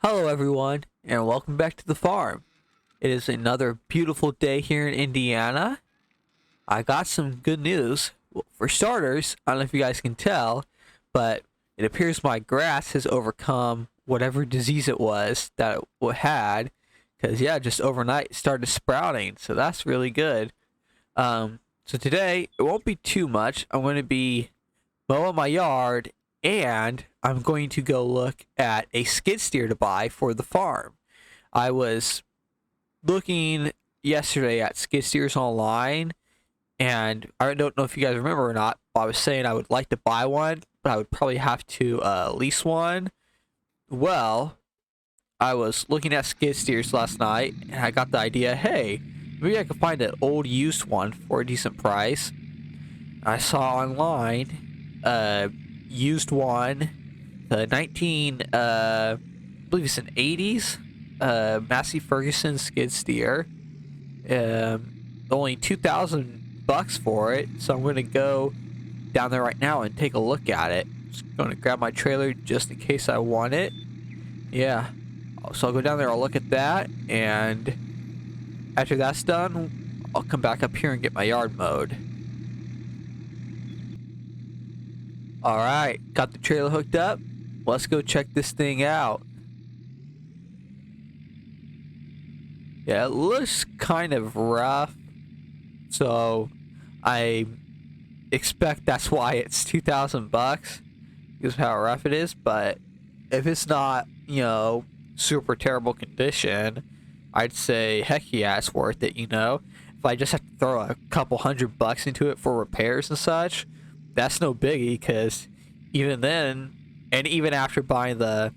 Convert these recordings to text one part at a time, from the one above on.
Hello everyone, and welcome back to the farm. It is another beautiful day here in Indiana. I got some good news. Well, for starters, I don't know if you guys can tell, but it appears my grass has overcome whatever disease it was that it had. Because, yeah, just overnight it started sprouting, so that's really good. So today, it won't be too much. I'm going to be mowing my yard, and I'm going to go look at a skid steer to buy for the farm. I was looking yesterday at skid steers online, and I don't know if you guys remember or not, but I was saying I would like to buy one, but I would probably have to lease one. Well, I was looking at skid steers last night, and I got the idea, hey, maybe I could find an old used one for a decent price. I saw online used one, the 19 I believe it's an 80s Massey Ferguson skid steer. Only $2,000 for it, so I'm gonna go down there right now and take a look at it. Just gonna grab my trailer just in case I want it. Yeah, so I'll go down there, I'll look at that, and after that's done, I'll come back up here and get my yard mowed. Alright, got the trailer hooked up. Let's go check this thing out. Yeah, it looks kind of rough, so I expect that's why it's $2,000 because of how rough it is. But if it's not, super terrible condition, I'd say heck yeah, it's worth it. If I just have to throw a couple $100 into it for repairs and such, that's no biggie. Because even then, and even after buying the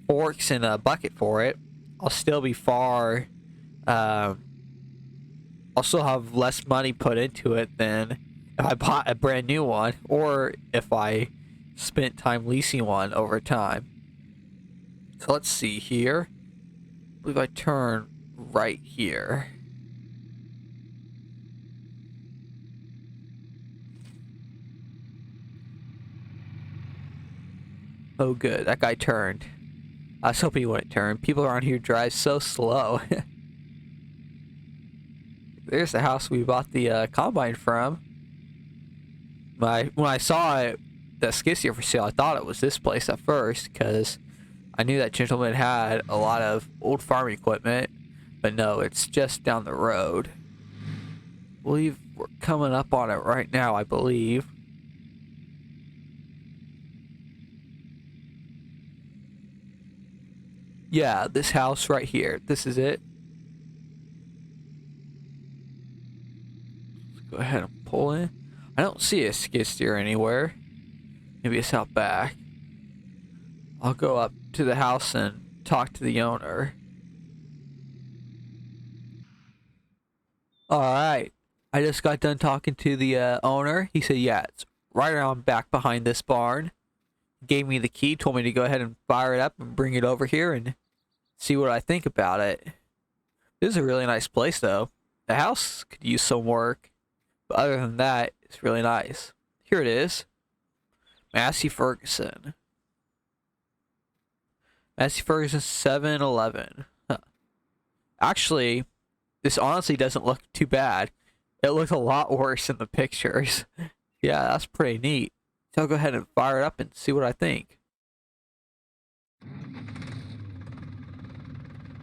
forks and a bucket for it, I'll still be far. I'll still have less money put into it than if I bought a brand new one, or if I spent time leasing one over time. So let's see here. I believe I turn right here. Oh good, that guy turned. I was hoping he wouldn't turn. People around here drive so slow. There's the house we bought the combine from. When I saw it, the skid steer for sale, I thought it was this place at first because I knew that gentleman had a lot of old farm equipment, but no, it's just down the road. I believe we're coming up on it right now, I believe. Yeah, this house right here. This is it. Let's go ahead and pull in. I don't see a skid steer anywhere. Maybe it's out back. I'll go up to the house and talk to the owner. Alright. I just got done talking to the owner. He said, yeah, it's right around back behind this barn. Gave me the key, told me to go ahead and fire it up and bring it over here and see what I think about it. This is a really nice place, though. The house could use some work, but other than that, it's really nice. Here it is. Massey Ferguson. Massey Ferguson 711. Huh. Actually, this honestly doesn't look too bad. It looked a lot worse in the pictures. Yeah, that's pretty neat. So I'll go ahead and fire it up and see what I think.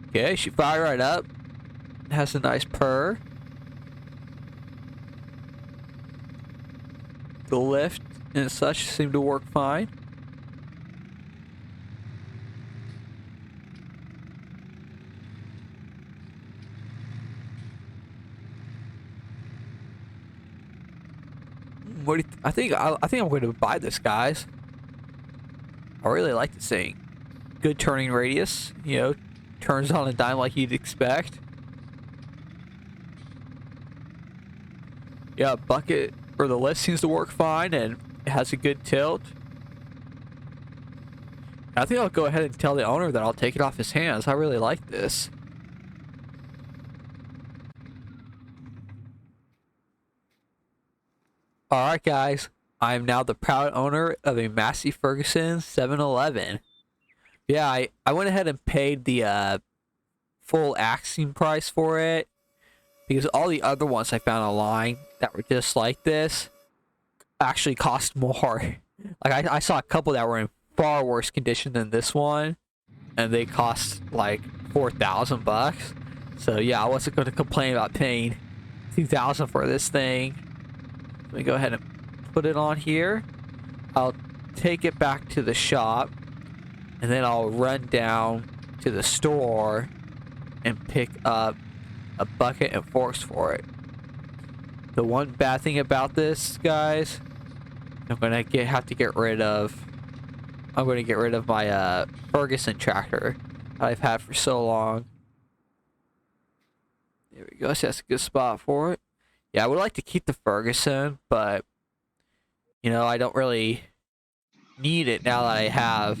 Okay, she fired right up. It has a nice purr. The lift and such seem to work fine. What do you I think I'm going to buy this, guys. I really like this thing. Good turning radius, turns on a dime like you'd expect. Yeah, bucket or the lift seems to work fine, and it has a good tilt. I think I'll go ahead and tell the owner that I'll take it off his hands. I really like this. Alright guys, I am now the proud owner of a Massey Ferguson 711. Yeah, I went ahead and paid the full asking price for it because all the other ones I found online that were just like this actually cost more. Like I saw a couple that were in far worse condition than this one, and they cost like $4,000. So yeah, I wasn't going to complain about paying $2,000 for this thing. Let me go ahead and put it on here. I'll take it back to the shop, and then I'll run down to the store and pick up a bucket and forks for it. The one bad thing about this, guys, I'm gonna have to get rid of. I'm gonna get rid of my Ferguson tractor I've had for so long. There we go. So that's a good spot for it. Yeah, I would like to keep the Ferguson, but you know, I don't really need it now that I have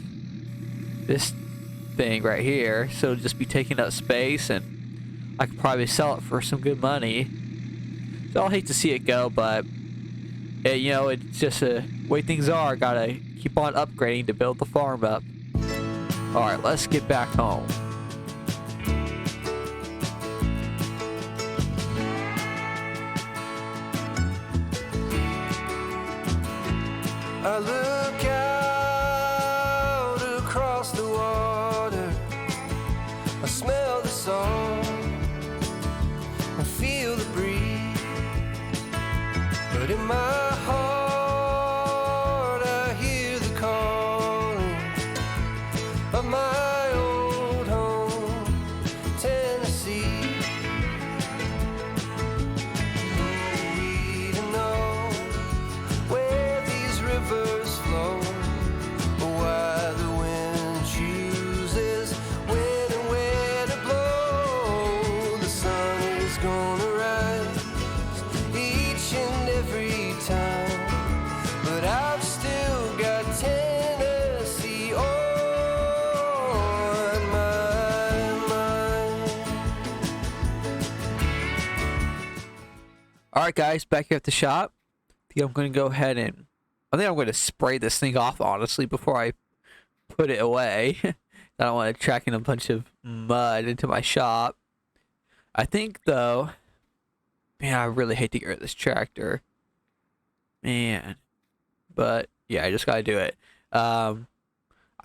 this thing right here. So it'll just be taking up space, and I could probably sell it for some good money. So I'll hate to see it go, but you know, it's just the way things are. Gotta keep on upgrading to build the farm up. Alright, let's get back home. I look out across the water, I smell the song and feel the breeze, but in my heart I hear the calling of my old home, Tennessee. We don't know where these rivers flow, or why the wind chooses when and where to blow. The sun is gonna rise each and every time, but I've still got Tennessee on my mind. Alright guys, back here at the shop. I think I'm going to go ahead and I think I'm going to spray this thing off, honestly, before I put it away. I don't want to track in a bunch of mud into my shop. I think, though, man, I really hate to get rid of this tractor. Man. But, yeah, I just got to do it. I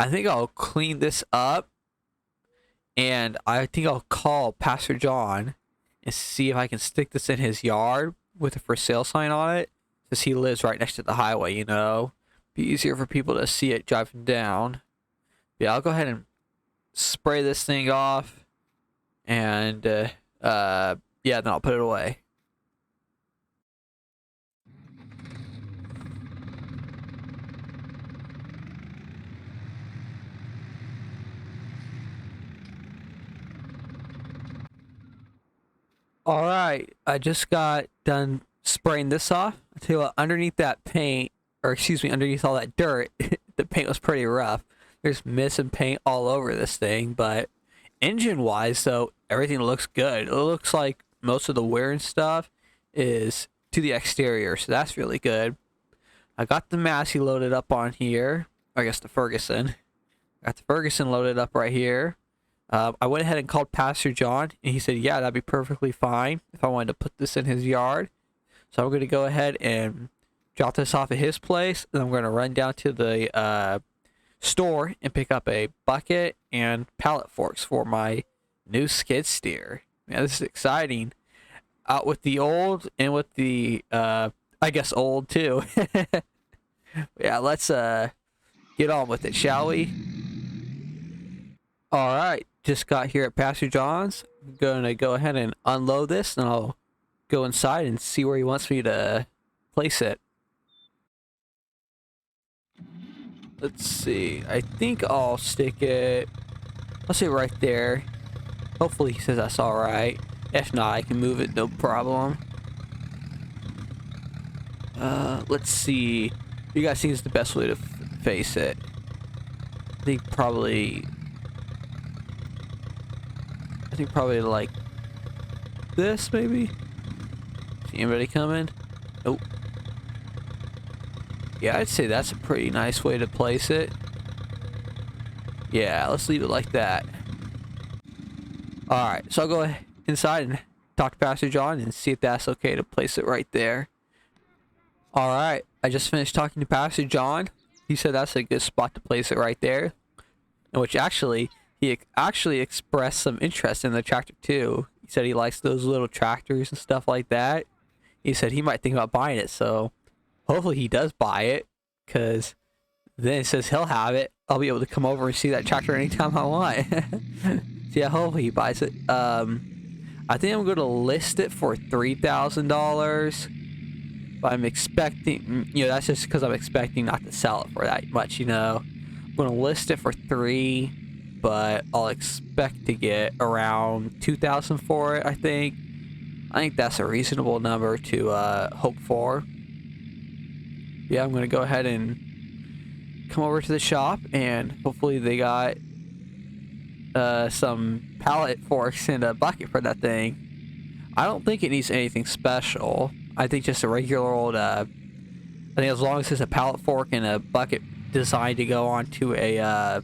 think I'll clean this up, and I think I'll call Pastor John and see if I can stick this in his yard with a for sale sign on it. Because he lives right next to the highway, you know. Be easier for people to see it driving down. Yeah, I'll go ahead and spray this thing off. And, yeah, then I'll put it away. Alright, I just got done spraying this off. I tell you what, underneath that paint, or excuse me, underneath all that dirt, the paint was pretty rough. There's missing paint all over this thing, but engine-wise, though, everything looks good. It looks like most of the wear and stuff is to the exterior, so that's really good. I got the Massey loaded up on here. I guess the Ferguson. Got the Ferguson loaded up right here. I went ahead and called Pastor John, and he said, yeah, that'd be perfectly fine if I wanted to put this in his yard. So I'm going to go ahead and drop this off at his place, and I'm going to run down to the store and pick up a bucket and pallet forks for my new skid steer. Man, this is exciting. Out with the old and with the, I guess old too. Yeah, let's get on with it, shall we? Alright, just got here at Pastor John's. I'm gonna go ahead and unload this, and I'll go inside and see where he wants me to place it. Let's see. I think I'll stick it. I'll say right there. Hopefully he says that's alright. If not, I can move it, no problem. Let's see. You guys think is the best way to face it? I think probably like this, maybe? See anybody coming? Nope. Yeah, I'd say that's a pretty nice way to place it. Yeah, let's leave it like that. Alright, so I'll go inside and talk to Pastor John and see if that's okay to place it right there. Alright, I just finished talking to Pastor John. He said that's a good spot to place it right there. In which actually, he actually expressed some interest in the tractor too. He said he likes those little tractors and stuff like that. He said he might think about buying it, so hopefully he does buy it, because then it says he'll have it. I'll be able to come over and see that tractor anytime I want. So yeah, hopefully he buys it. I think I'm going to list it for $3,000. But I'm expecting, that's just because I'm expecting not to sell it for that much, I'm going to list it for $3,000, but I'll expect to get around $2,000 for it, I think. I think that's a reasonable number to hope for. Yeah, I'm going to go ahead and come over to the shop, and hopefully they got some pallet forks and a bucket for that thing. I don't think it needs anything special. I think just a regular old, I think as long as it's a pallet fork and a bucket designed to go onto a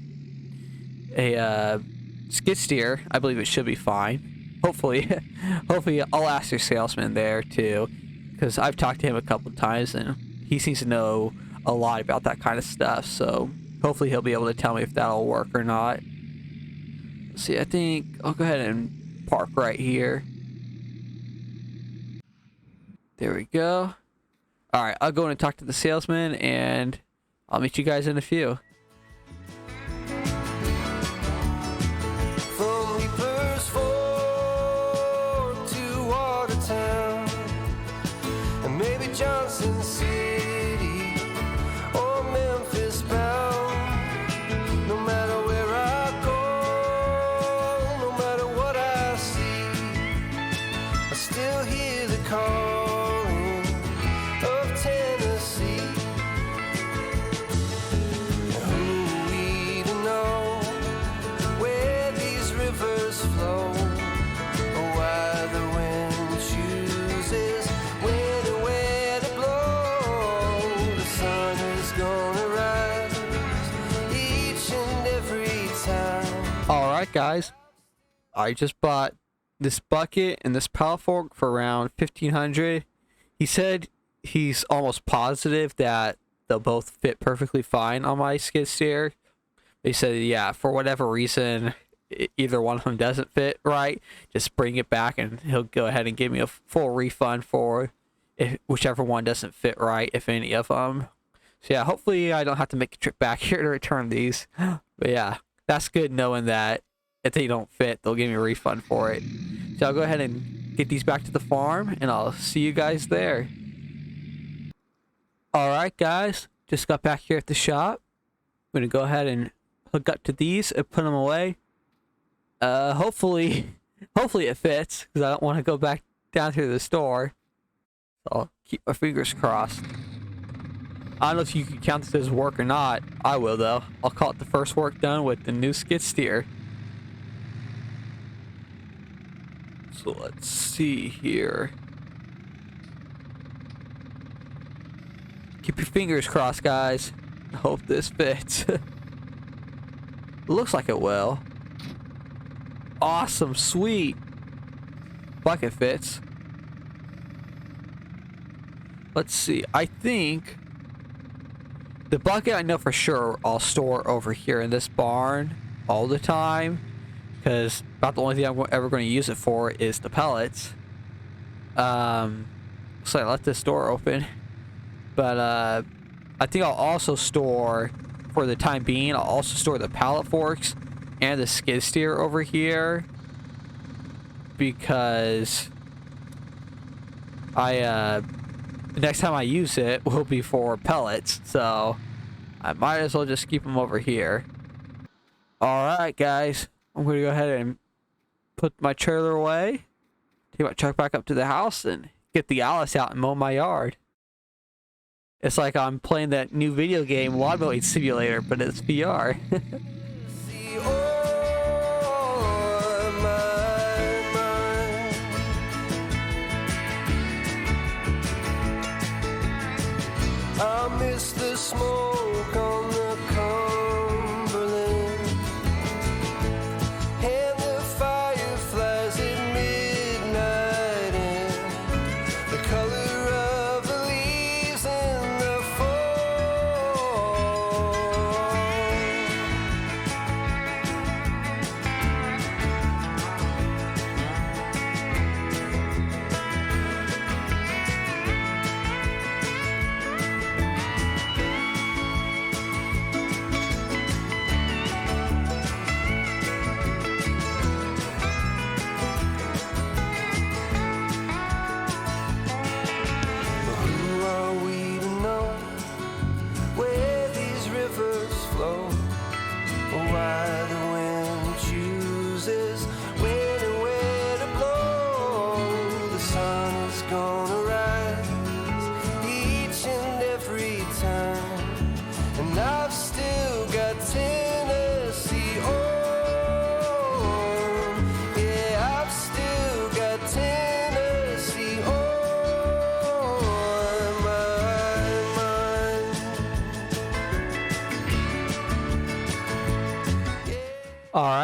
skid steer, I believe it should be fine. Hopefully, hopefully I'll ask your salesman there too, because I've talked to him a couple times and he seems to know a lot about that kind of stuff. So hopefully he'll be able to tell me if that'll work or not. Let's see, I think I'll go ahead and park right here. There we go. All right, I'll go in and talk to the salesman, and I'll meet you guys in a few. From Leapers Fork to Watertown, and maybe Johnson City or Memphis bound. No matter where I go, no matter what I see, I still hear the calling of Tennessee. Who are we to know where these rivers flow, or why the wind chooses when and where to blow? The sun is gonna rise each and every time. All right, guys. I just bought this bucket and this pallet fork for around $1,500. He said he's almost positive that they'll both fit perfectly fine on my skid steer. He said, yeah, for whatever reason, either one of them doesn't fit right, just bring it back and he'll go ahead and give me a full refund for whichever one doesn't fit right, if any of them. So yeah, hopefully I don't have to make a trip back here to return these. But yeah, that's good knowing that if they don't fit, they'll give me a refund for it. So I'll go ahead and get these back to the farm, and I'll see you guys there. Alright guys, just got back here at the shop. I'm going to go ahead and hook up to these and put them away. Hopefully it fits, because I don't want to go back down to the store. So I'll keep my fingers crossed. I don't know if you can count this as work or not. I will though. I'll call it the first work done with the new skid steer. So let's see here. Keep your fingers crossed, guys. I hope this fits. It looks like it will. Awesome, sweet. Bucket fits. Let's see. I think the bucket, I know for sure I'll store over here in this barn all the time, because about the only thing I'm ever going to use it for is the pellets. So I let this door open. But I think I'll also store, for the time being, I'll also store the pallet forks and the skid steer over here, because the next time I use it will be for pellets, so I might as well just keep them over here. Alright guys, I'm going to go ahead and put my trailer away, take my truck back up to the house, and get the Alice out and mow my yard. It's like I'm playing that new video game, Lawn Mowing Simulator, but it's VR. See all my mind. I miss the smoke on the Cumberland.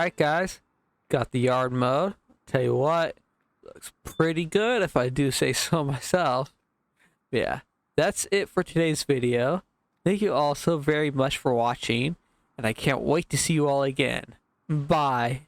Alright guys, got the yard mowed. Tell you what, looks pretty good if I do say so myself. Yeah, that's it for today's video. Thank you all so very much for watching, and I can't wait to see you all again. Bye.